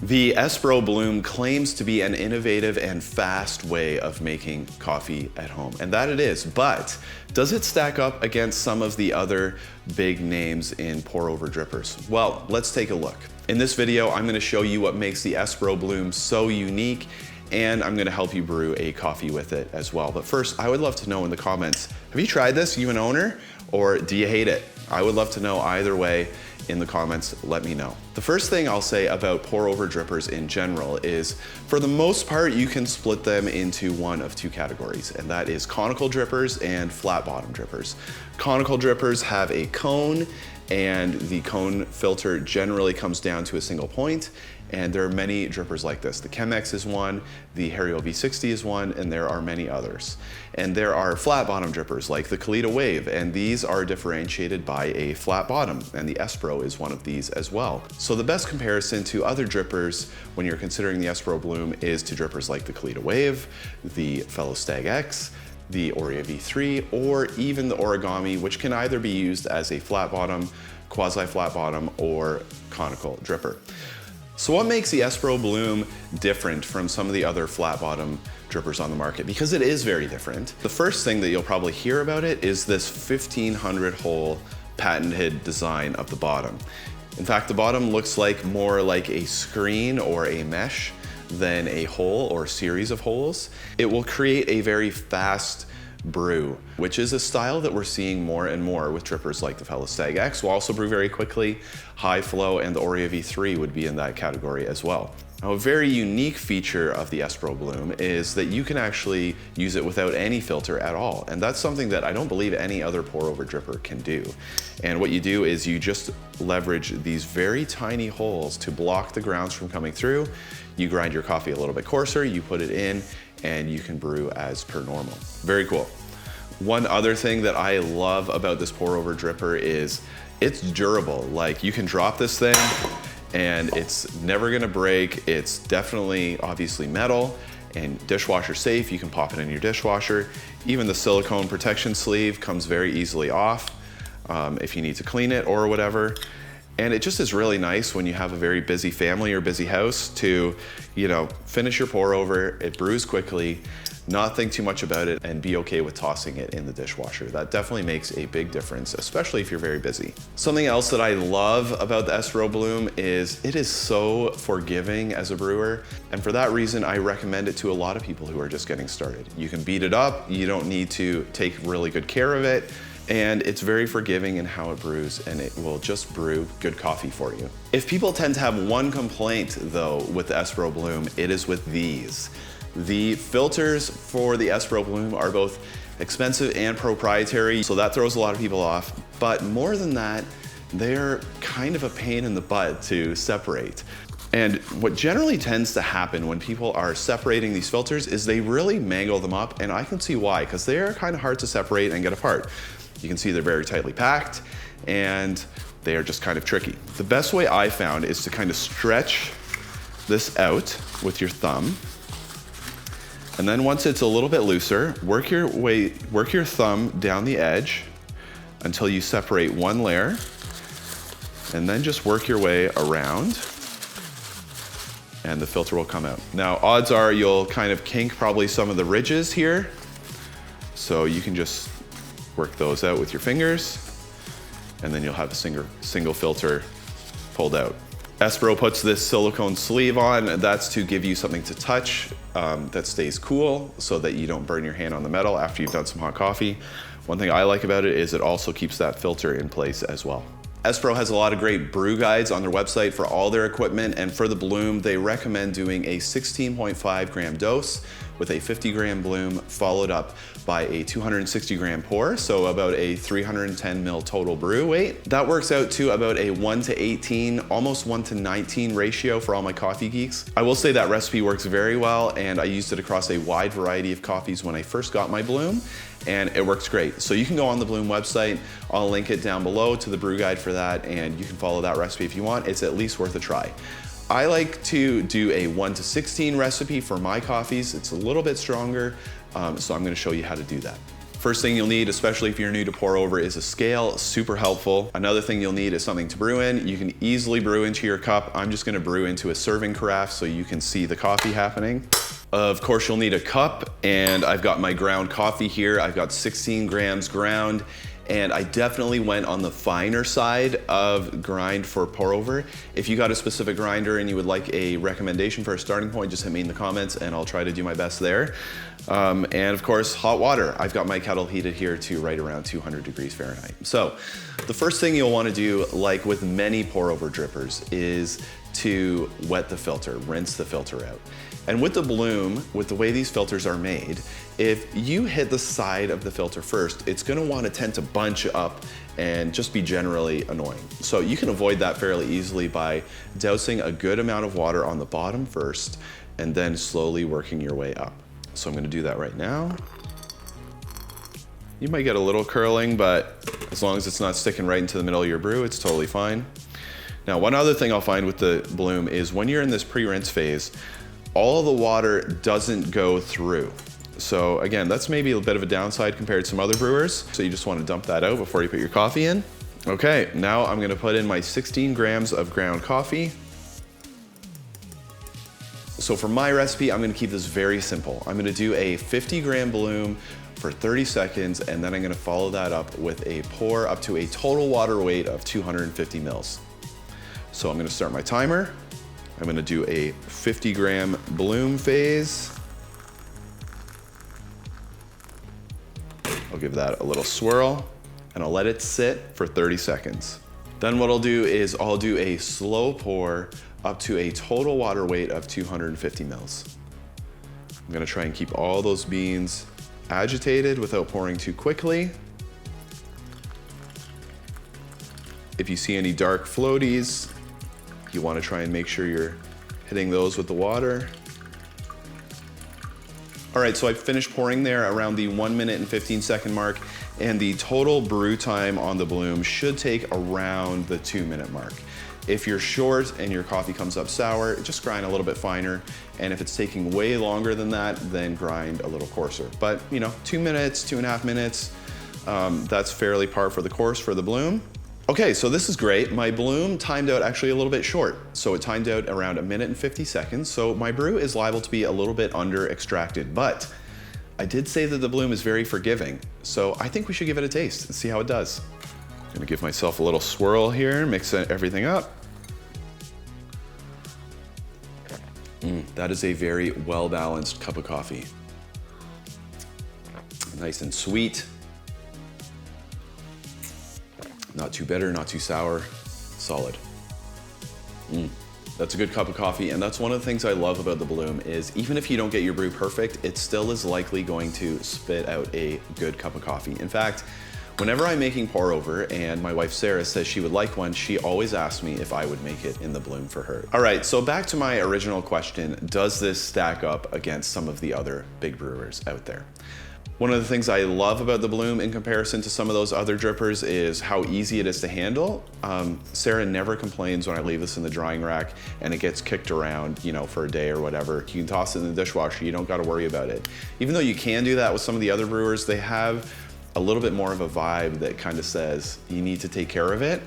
The Espro Bloom claims to be an innovative and fast way of making coffee at home, and that it is, but does it stack up against some of the other big names in pour-over drippers? Well, let's take a look. In this video, I'm gonna show you what makes the Espro Bloom so unique, and I'm gonna help you brew a coffee with it as well. But first, I would love to know in the comments, have you tried this, you an owner, or do you hate it? I would love to know either way. In the comments, let me know. The first thing I'll say about pour-over drippers in general is, for the most part, you can split them into one of two categories, and that is conical drippers and flat bottom drippers. Conical drippers have a cone, and the cone filter generally comes down to a single point, and there are many drippers like this. The Chemex is one, the Hario V60 is one, and there are many others. And there are flat bottom drippers like the Kalita Wave, and these are differentiated by a flat bottom, and the Espro is one of these as well. So the best comparison to other drippers when you're considering the Espro Bloom is to drippers like the Kalita Wave, the Fellow Stag X, the Oria V3, or even the Origami, which can either be used as a flat bottom, quasi-flat bottom, or conical dripper. So what makes the Espro Bloom different from some of the other flat bottom drippers on the market? Because it is very different. The first thing that you'll probably hear about it is this 1500 hole patented design of the bottom. In fact, the bottom looks more like a screen or a mesh than a hole or series of holes. It will create a very fast brew, which is a style that we're seeing more and more with drippers like the Fellow Stag X. Will also brew very quickly, high flow, and the Oria V3 would be in that category as well. Now, a very unique feature of the Espro Bloom is that you can actually use it without any filter at all. And that's something that I don't believe any other pour-over dripper can do. And what you do is you just leverage these very tiny holes to block the grounds from coming through. You grind your coffee a little bit coarser, you put it in, and you can brew as per normal. Very cool. One other thing that I love about this pour-over dripper is it's durable. Like, you can drop this thing and it's never gonna break. It's definitely obviously metal and dishwasher safe. You can pop it in your dishwasher. Even the silicone protection sleeve comes very easily off if you need to clean it or whatever. And it just is really nice when you have a very busy family or busy house to, finish your pour over, it brews quickly, not think too much about it, and be okay with tossing it in the dishwasher. That definitely makes a big difference, especially if you're very busy. Something else that I love about the Espro Bloom is it is so forgiving as a brewer. And for that reason, I recommend it to a lot of people who are just getting started. You can beat it up, you don't need to take really good care of it, and it's very forgiving in how it brews, and it will just brew good coffee for you. If people tend to have one complaint though with the Espro Bloom, it is with these. The filters for the Espro Bloom are both expensive and proprietary, so that throws a lot of people off. But more than that, they're kind of a pain in the butt to separate. And what generally tends to happen when people are separating these filters is they really mangle them up, and I can see why, because they are kind of hard to separate and get apart. You can see they're very tightly packed, and they are just kind of tricky. The best way I found is to kind of stretch this out with your thumb. And then once it's a little bit looser, work your thumb down the edge until you separate one layer, and then just work your way around, and the filter will come out. Now, odds are you'll kind of kink probably some of the ridges here, so you can just work those out with your fingers, and then you'll have a single filter pulled out. Espro puts this silicone sleeve on, and that's to give you something to touch that stays cool so that you don't burn your hand on the metal after you've done some hot coffee. One thing I like about it is it also keeps that filter in place as well. Espro has a lot of great brew guides on their website for all their equipment, and for the Bloom, they recommend doing a 16.5 gram dose with a 50 gram Bloom followed up by a 260 gram pour, so about a 310 ml total brew weight. That works out to about a 1:18, almost 1:19 ratio for all my coffee geeks. I will say that recipe works very well, and I used it across a wide variety of coffees when I first got my Bloom, and it works great. So you can go on the Bloom website, I'll link it down below to the brew guide for that, and you can follow that recipe if you want. It's at least worth a try. I like to do a 1:16 recipe for my coffees. It's a little bit stronger, so I'm gonna show you how to do that. First thing you'll need, especially if you're new to pour over, is a scale, super helpful. Another thing you'll need is something to brew in. You can easily brew into your cup. I'm just gonna brew into a serving carafe so you can see the coffee happening. Of course, you'll need a cup, and I've got my ground coffee here. I've got 16 grams ground, and I definitely went on the finer side of grind for pour over. If you got a specific grinder and you would like a recommendation for a starting point, just hit me in the comments and I'll try to do my best there. And of course, hot water. I've got my kettle heated here to right around 200 degrees Fahrenheit. So the first thing you'll want to do, like with many pour over drippers, is to wet the filter, rinse the filter out. And with the Bloom, with the way these filters are made, if you hit the side of the filter first, it's gonna wanna tend to bunch up and just be generally annoying. So you can avoid that fairly easily by dousing a good amount of water on the bottom first and then slowly working your way up. So I'm gonna do that right now. You might get a little curling, but as long as it's not sticking right into the middle of your brew, it's totally fine. Now, one other thing I'll find with the Bloom is when you're in this pre-rinse phase, all the water doesn't go through. So again, that's maybe a bit of a downside compared to some other brewers. So you just want to dump that out before you put your coffee in. Okay, now I'm going to put in my 16 grams of ground coffee. So for my recipe, I'm going to keep this very simple. I'm going to do a 50-gram Bloom for 30 seconds, and then I'm going to follow that up with a pour up to a total water weight of 250 mils. So I'm going to start my timer. I'm gonna do a 50-gram Bloom phase. I'll give that a little swirl and I'll let it sit for 30 seconds. Then what I'll do is I'll do a slow pour up to a total water weight of 250 mils. I'm gonna try and keep all those beans agitated without pouring too quickly. If you see any dark floaties, you want to try and make sure you're hitting those with the water. All right, so I finished pouring there around the 1 minute and 15 second mark, and the total brew time on the Bloom should take around the 2-minute mark. If you're short and your coffee comes up sour, just grind a little bit finer. And if it's taking way longer than that, then grind a little coarser. But 2 minutes, 2.5 minutes, that's fairly par for the course for the Bloom. Okay, so this is great. My Bloom timed out actually a little bit short. So it timed out around 1 minute and 50 seconds. So my brew is liable to be a little bit under extracted, but I did say that the Bloom is very forgiving. So I think we should give it a taste and see how it does. I'm gonna give myself a little swirl here, mix everything up. That is a very well-balanced cup of coffee. Nice and sweet. Not too bitter, not too sour, solid. That's a good cup of coffee, and that's one of the things I love about the Bloom is even if you don't get your brew perfect, it still is likely going to spit out a good cup of coffee. In fact, whenever I'm making pour over and my wife Sarah says she would like one, she always asks me if I would make it in the Bloom for her. All right, so back to my original question, does this stack up against some of the other big brewers out there? One of the things I love about the Bloom in comparison to some of those other drippers is how easy it is to handle. Sarah never complains when I leave this in the drying rack and it gets kicked around, for a day or whatever. You can toss it in the dishwasher, you don't gotta worry about it. Even though you can do that with some of the other brewers, they have a little bit more of a vibe that kind of says you need to take care of it.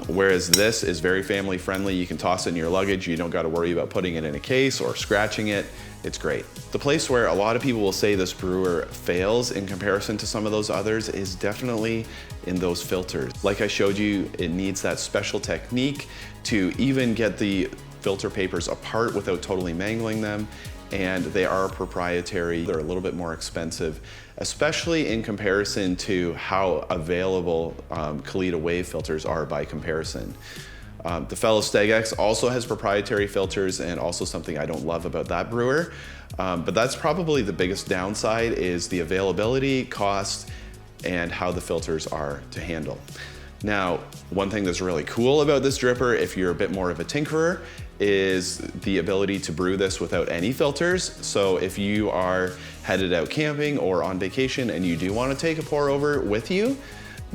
Whereas this is very family friendly. You can toss it in your luggage. You don't got to worry about putting it in a case or scratching it. It's great. The place where a lot of people will say this brewer fails in comparison to some of those others is definitely in those filters. Like I showed you, it needs that special technique to even get the filter papers apart without totally mangling them. And they are proprietary. They're a little bit more expensive, especially in comparison to how available Kalita Wave filters are by comparison. The fellow Stag X also has proprietary filters, and also something I don't love about that brewer. But that's probably the biggest downside is the availability, cost, and how the filters are to handle. Now, one thing that's really cool about this dripper, if you're a bit more of a tinkerer, is the ability to brew this without any filters. So if you are headed out camping or on vacation and you do want to take a pour over with you,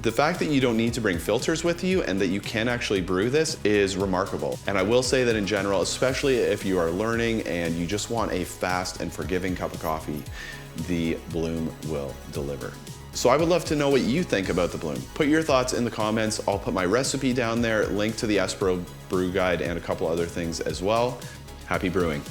The fact that you don't need to bring filters with you and that you can actually brew this is remarkable. And I will say that in general, especially if you are learning and you just want a fast and forgiving cup of coffee, the Bloom will deliver. So I would love to know what you think about the Bloom. Put your thoughts in the comments. I'll put my recipe down there, link to the Espro brew guide and a couple other things as well. Happy brewing.